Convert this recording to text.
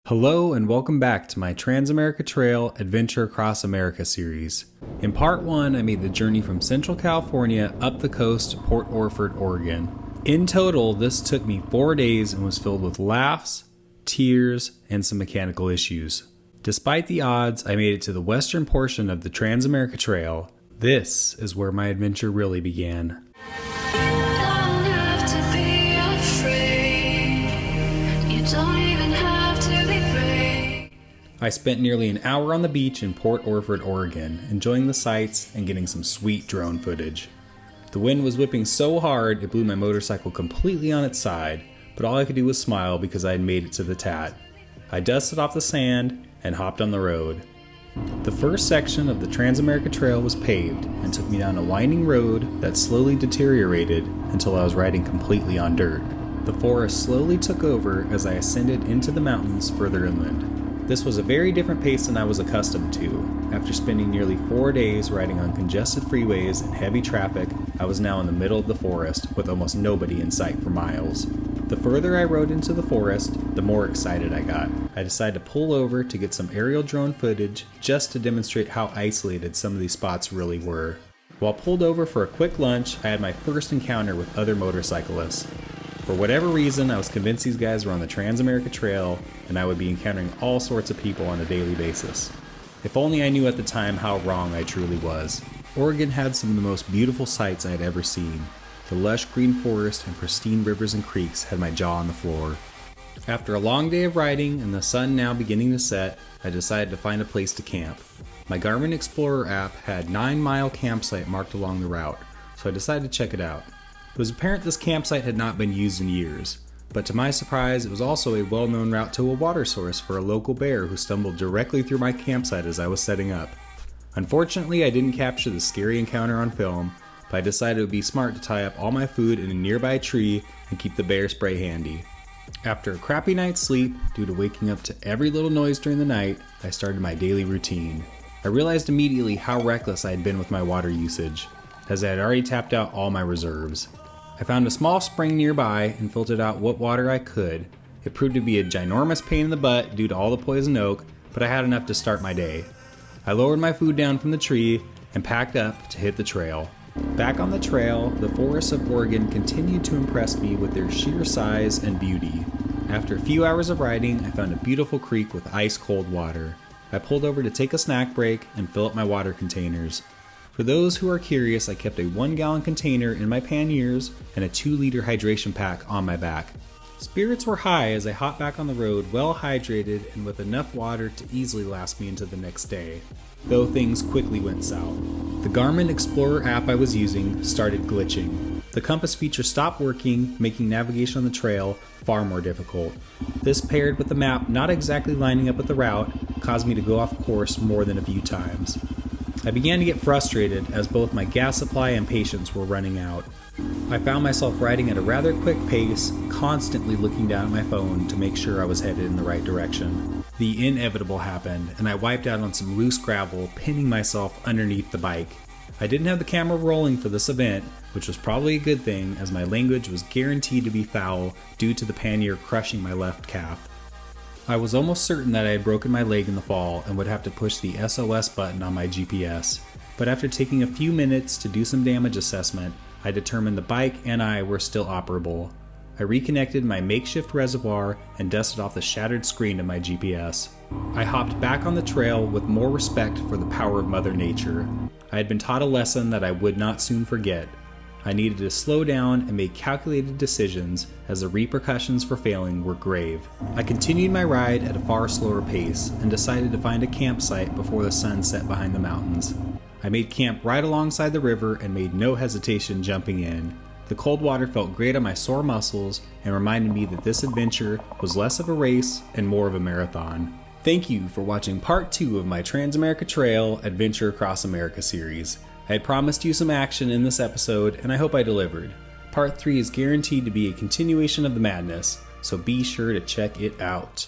Hello and welcome back to my TransAmerica Trail Adventure Across America series. In part 1, I made the journey from Central California up the coast to Port Orford, Oregon. In total, this took me 4 days and was filled with laughs, tears, and some mechanical issues. Despite the odds, I made it to the western portion of the TransAmerica Trail. This is where my adventure really began. I spent nearly an hour on the beach in Port Orford, Oregon, enjoying the sights and getting some sweet drone footage. The wind was whipping so hard it blew my motorcycle completely on its side, but all I could do was smile because I had made it to the Tat. I dusted off the sand and hopped on the road. The first section of the TransAmerica Trail was paved and took me down a winding road that slowly deteriorated until I was riding completely on dirt. The forest slowly took over as I ascended into the mountains further inland. This was a very different pace than I was accustomed to. After spending nearly 4 days riding on congested freeways and heavy traffic, I was now in the middle of the forest with almost nobody in sight for miles. The further I rode into the forest, the more excited I got. I decided to pull over to get some aerial drone footage just to demonstrate how isolated some of these spots really were. While pulled over for a quick lunch, I had my first encounter with other motorcyclists. For whatever reason, I was convinced these guys were on the TransAmerica Trail, and I would be encountering all sorts of people on a daily basis. If only I knew at the time how wrong I truly was. Oregon had some of the most beautiful sights I had ever seen. The lush green forest and pristine rivers and creeks had my jaw on the floor. After a long day of riding and the sun now beginning to set, I decided to find a place to camp. My Garmin Explorer app had 9-mile campsite marked along the route, so I decided to check it out. It was apparent this campsite had not been used in years, but to my surprise, it was also a well-known route to a water source for a local bear who stumbled directly through my campsite as I was setting up. Unfortunately, I didn't capture the scary encounter on film, but I decided it would be smart to tie up all my food in a nearby tree and keep the bear spray handy. After a crappy night's sleep, due to waking up to every little noise during the night, I started my daily routine. I realized immediately how reckless I had been with my water usage, as I had already tapped out all my reserves. I found a small spring nearby and filtered out what water I could. It proved to be a ginormous pain in the butt due to all the poison oak, but I had enough to start my day. I lowered my food down from the tree and packed up to hit the trail. Back on the trail, the forests of Oregon continued to impress me with their sheer size and beauty. After a few hours of riding, I found a beautiful creek with ice-cold water. I pulled over to take a snack break and fill up my water containers. For those who are curious, I kept a 1-gallon container in my panniers and a 2-liter hydration pack on my back. Spirits were high as I hopped back on the road well hydrated and with enough water to easily last me into the next day, though things quickly went south. The Garmin Explorer app I was using started glitching. The compass feature stopped working, making navigation on the trail far more difficult. This paired with the map not exactly lining up with the route caused me to go off course more than a few times. I began to get frustrated as both my gas supply and patience were running out. I found myself riding at a rather quick pace, constantly looking down at my phone to make sure I was headed in the right direction. The inevitable happened, and I wiped out on some loose gravel, pinning myself underneath the bike. I didn't have the camera rolling for this event, which was probably a good thing as my language was guaranteed to be foul due to the pannier crushing my left calf. I was almost certain that I had broken my leg in the fall and would have to push the SOS button on my GPS, but after taking a few minutes to do some damage assessment, I determined the bike and I were still operable. I reconnected my makeshift reservoir and dusted off the shattered screen of my GPS. I hopped back on the trail with more respect for the power of Mother Nature. I had been taught a lesson that I would not soon forget. I needed to slow down and make calculated decisions as the repercussions for failing were grave. I continued my ride at a far slower pace and decided to find a campsite before the sun set behind the mountains. I made camp right alongside the river and made no hesitation jumping in. The cold water felt great on my sore muscles and reminded me that this adventure was less of a race and more of a marathon. Thank you for watching part 2 of my TransAmerica Trail Adventure Across America series. I had promised you some action in this episode, and I hope I delivered. Part 3 is guaranteed to be a continuation of the madness, so be sure to check it out.